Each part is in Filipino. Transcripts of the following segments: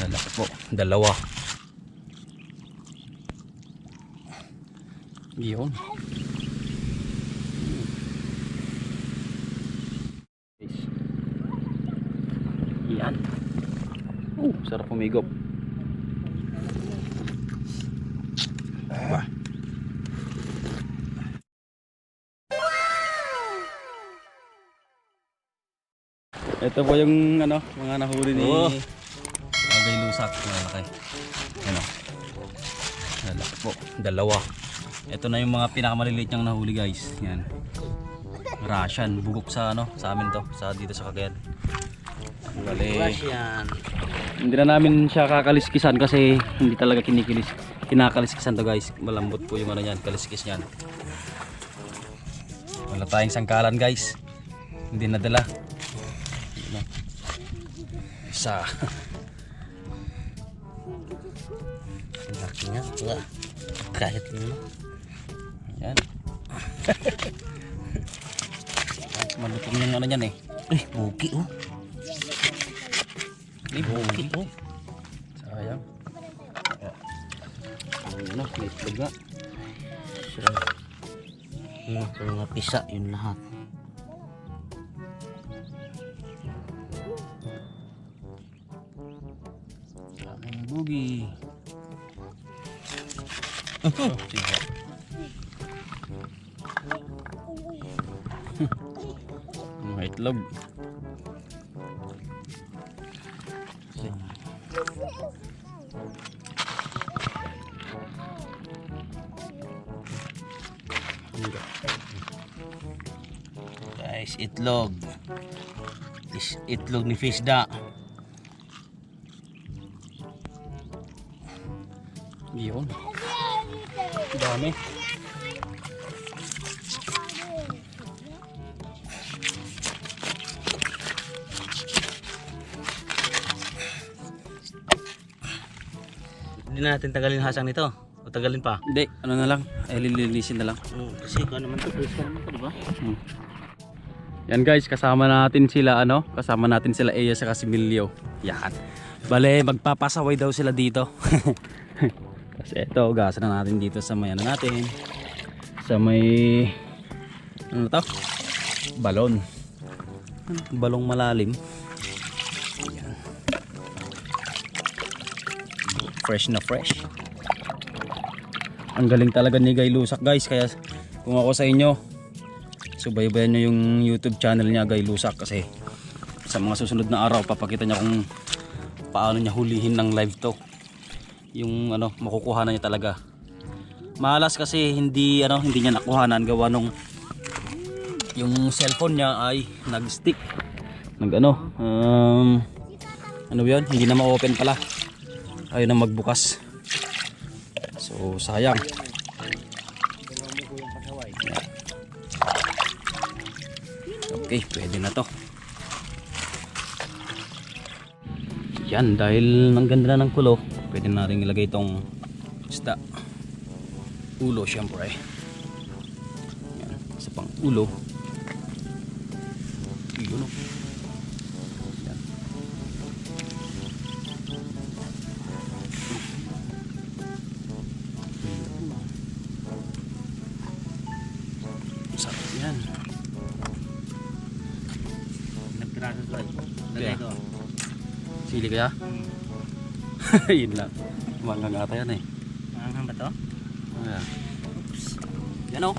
Lalaki po, dalawa. Yun. Yan. Sarap pumigop. Bah. Ito po yung ano, mga nahuli ni Agay Lusak. Malaki. Ano? Lalaki po, dalawa. Ito na yung mga pinakamaliliit niyang nahuli, guys. Yan. Russian, bugok sa ano, sa amin to, sa dito sa Cagayan. Russian. Hindi na namin siya kakaliskisan kasi hindi talaga kinakaliskisan to, guys. Malambot po yung ano niyan, kaliskis niyan. Wala tayong sangkalan, guys. Hindi nadala. Isa. Laki nga. Kahit mo. Yan. Malutong yung ano niyan eh. Buki oh. Ini buki oh. Sayang. Ano, may itlog nga. Mga pisa yun lahat. Ang bugi. Mga itlog. Guys, itlog. Itlog ni Fisda. Yun. Dami. Hindi natin tagalin hasang nito. O tagalin pa? Hindi, ano na lang. Ay, lilinisin na lang. Kasi kung naman to, fresh ka naman to, diba? Yan guys, kasama natin sila ano? Kasama natin sila Eya sa Casimilio. Yan. Bale, magpapasaway daw sila dito. Kasi ito, gasan na natin dito sa may ano natin. Sa may ano to? Balon. Balong malalim. Yan. Fresh na fresh. Ang galing talaga ni Guy Lusak, guys. Kaya kung ako sa inyo, subaybayan nyo yung YouTube channel niya, Guy Lusak. Kasi sa mga susunod na araw, papakita niya kung paano niya hulihin ng live to. Yung ano, makukuha na niya talaga. Malas kasi hindi niya nakuhanan, gawa nung yung cellphone niya ay nag-stick. Ano yun? Hindi na ma-open pala. Ayaw na magbukas. So sayang. Okay, pwede na to. Yan, dahil ang ganda na ng kulo, pwede na rin ilagay itong isda. Ulo syempre. Yan, isa pang ulo. Yun o. Yan. Sarap yan. Nagpiraso to. Lagay ko. Sili kaya? Yun lang. Mangang ata yan eh. Mangang ba to? Ayan. Yan o.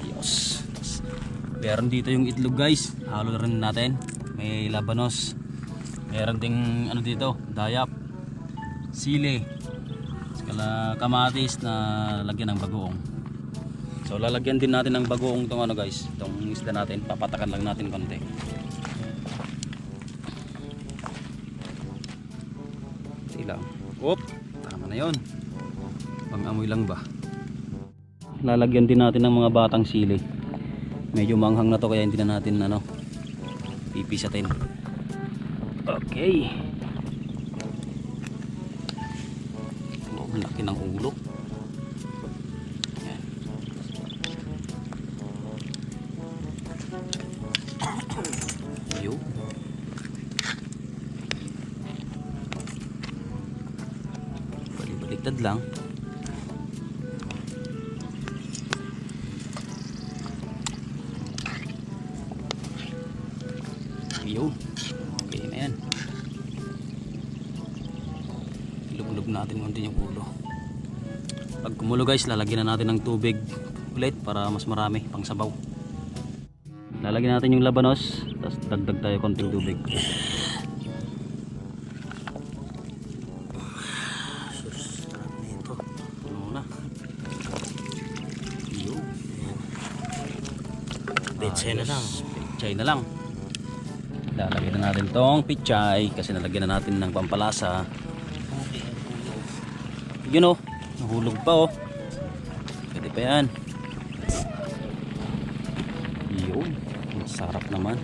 Ayos. Meron dito yung itlog, guys. Halo rin natin. May labanos. Meron ding ano dito, dayap, sili, kamatis na lagyan ng bagoong. So lalagyan din natin ng bagoong itong ano, guys, itong isda natin. Papatakan lang natin konti. Lang. Oop, tama na yun. Pang-amoy lang ba? Lalagyan din natin ng mga batang sili. Medyo manghang na to kaya hindi na natin pipisatin. Okay. Oh, laki ng ulo. Ayan. baliktad lang. Yun. Okay na yan. Ilog-log natin konti yung ulo. Pag kumulo guys, lalagyan na natin ng tubig ulit para mas marami pang sabaw. Lalagyan natin yung labanos, tapos dagdag tayo konting tubig. Sarap nito. Ano na? Yun. Pechay na lang. Pichay na lang. Lalagyan na natin tong pichay kasi nalagyan na natin ng pampalasa. Yun oh, nahulog pa oh. Pwede pa yan. Yun, ang sarap naman.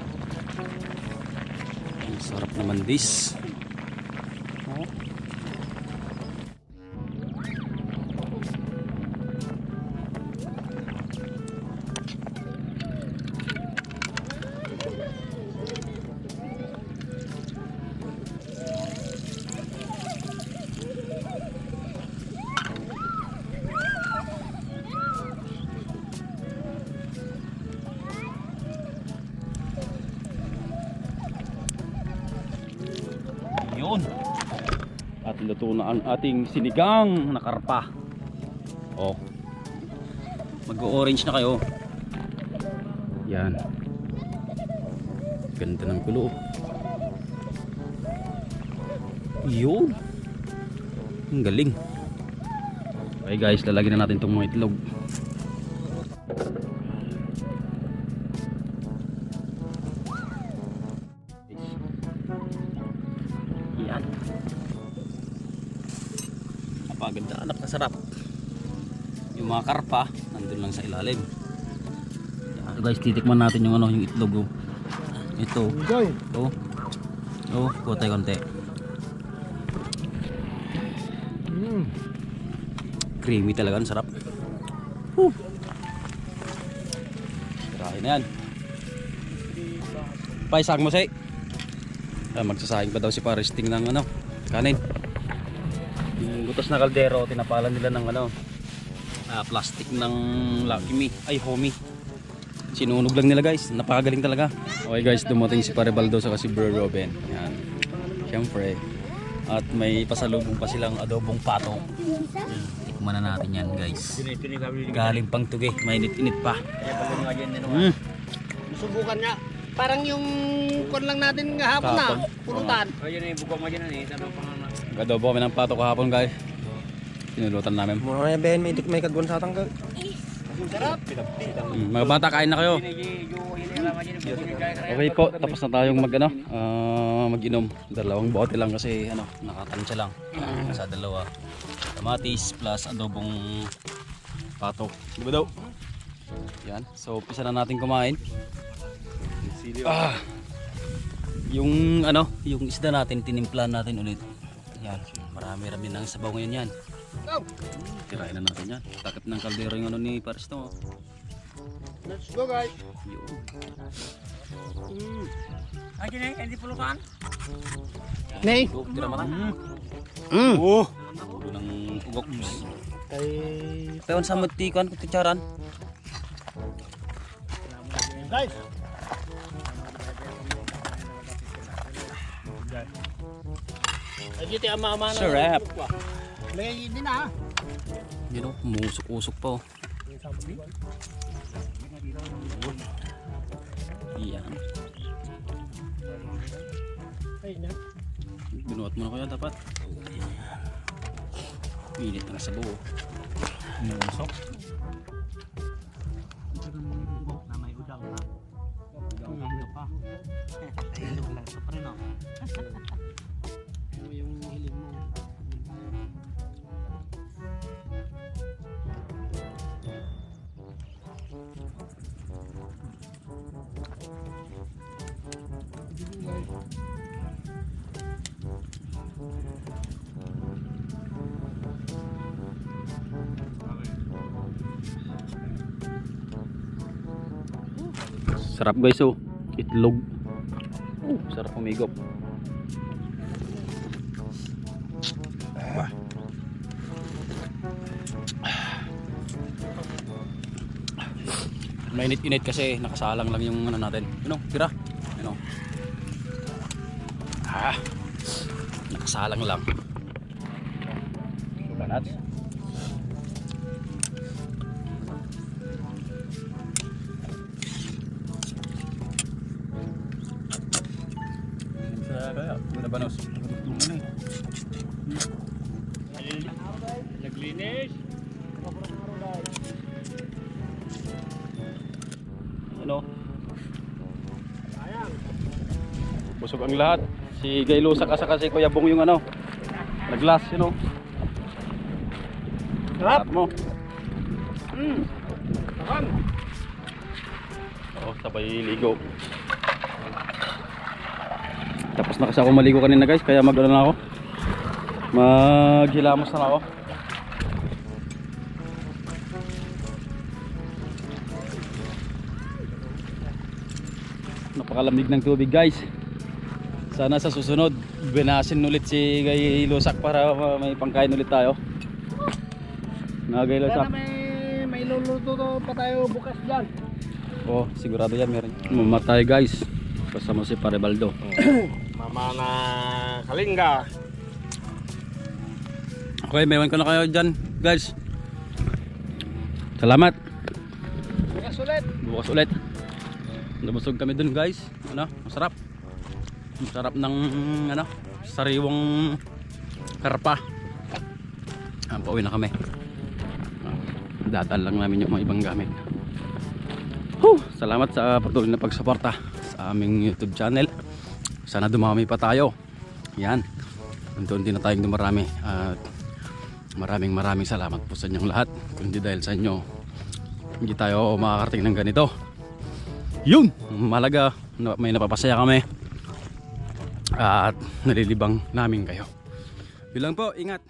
Ang sarap naman this. Oh. Yun. At luto na ang ating sinigang na karpa. Oh. Mag-orange na kayo. Yan. Ganda ng kulo. Yun. Ang galing. Okay guys, lalagyan na natin itong mga itlog. Yan. Napaganda, napakasarap. Yung mga karpa nandun lang sa ilalim. Yan. Guys, titikman natin yung ano, yung itlog oh. Ito. Oh. Oh, konti-konti. Creamy talaga, ang sarap. Tirahin na yan. Paisag mo say. Magsasahing pa daw si Paristing ng ano, kanin. Yung butas na kaldero, tinapalan nila ng ano, plastic ng Lucky Me, ay Homey. Sinunog lang nila guys, napakagaling talaga. Okay guys, dumating si Paribaldo sa si Bro Robin. Yan. Siyempre. At may pasalubong pa silang adobong pato. Tikman na natin yan guys. Galing pang tugi, mainit-init pa. Subukan niya. Parang yung kon lang natin kahapon na. Pulutan. Ayun na yung bukong mo dyan eh. Tanong pa nga. Adobo kami ng pato kahapon guys. Tinulutan namin. Muna na Ben, may kagwan sa tanggal. Sarap. Mga bata, kain na kayo. Okay po, tapos na tayong mag-inom. Dalawang bote lang kasi nakatansya lang. Sa dalawa. Kamatis plus adobong pato. Di ba daw? Yan. So, umpisa na natin kumain. Yung yung isda natin, tinimplan natin ulit. Yan. Marami-rami ng sabaw ngayon yan. Tirahin na natin yan. Takip ng kaldero yung ni Paris to. Let's go guys. Ay, hindi pulutan. Nay. Tira mo lang. Oh. Ulo ng ugok. Kay Peon sa matikan, kutitsaran. guys. Ay, dito ama-ama na. Sarap. Lagay din na. Yun o, musok-usok pa o. Yan. Ay, na. Binuhat mo na kaya dapat. Init na sa buo. Musok. Na may udang pa. Udang pa. Ayun lang sa pa rin oh. Yung hiling mo. Sarap guys oh. Itlog. Sarap umigop. Mainit-init kasi nakasalang lang yung ano natin. Yun o, tira. Yun o. Nakasalang lang. Banat. Banos. Naglinis. Ano? Busog ang lahat. Si Gaylusak asa kasi Kuya Bong yung ano. Naglas, you know. Sarap mo. Saan? Oo, sabay ligo. Tapos na kasi ako maligo kanina guys, kaya mag-ano na ako. Maghilamos na ako. Napakalamig ng tubig guys. Sana sa susunod binasin ulit si Gaylusak para may pangkain ulit tayo. Na Gaylusak. Sana may luluto pa tayo bukas dyan. Oh, sigurado yan meron. Mamatay guys. Kasama si Parebaldo. Mama na Kalinga. Okay, may iwan ko na kayo dyan guys. Salamat. Bukas ulit. Bukas ulit. Nabusog kami dun guys. Ano? Masarap. Masarap ng ano, sariwang karpa. Pauwi na kami. Datal lang namin yung mga ibang gamit. Salamat sa patuloy na pagsuporta sa aming YouTube channel. Sana dumami pa tayo. Yan. Unti-unti na tayong dumarami. At maraming salamat po sa inyong lahat. Kung hindi dahil sa inyo, hindi tayo makakarating ng ganito. Yun! Malaga, may napapasaya kami. At nalilibang namin kayo. Yun lang po, ingat.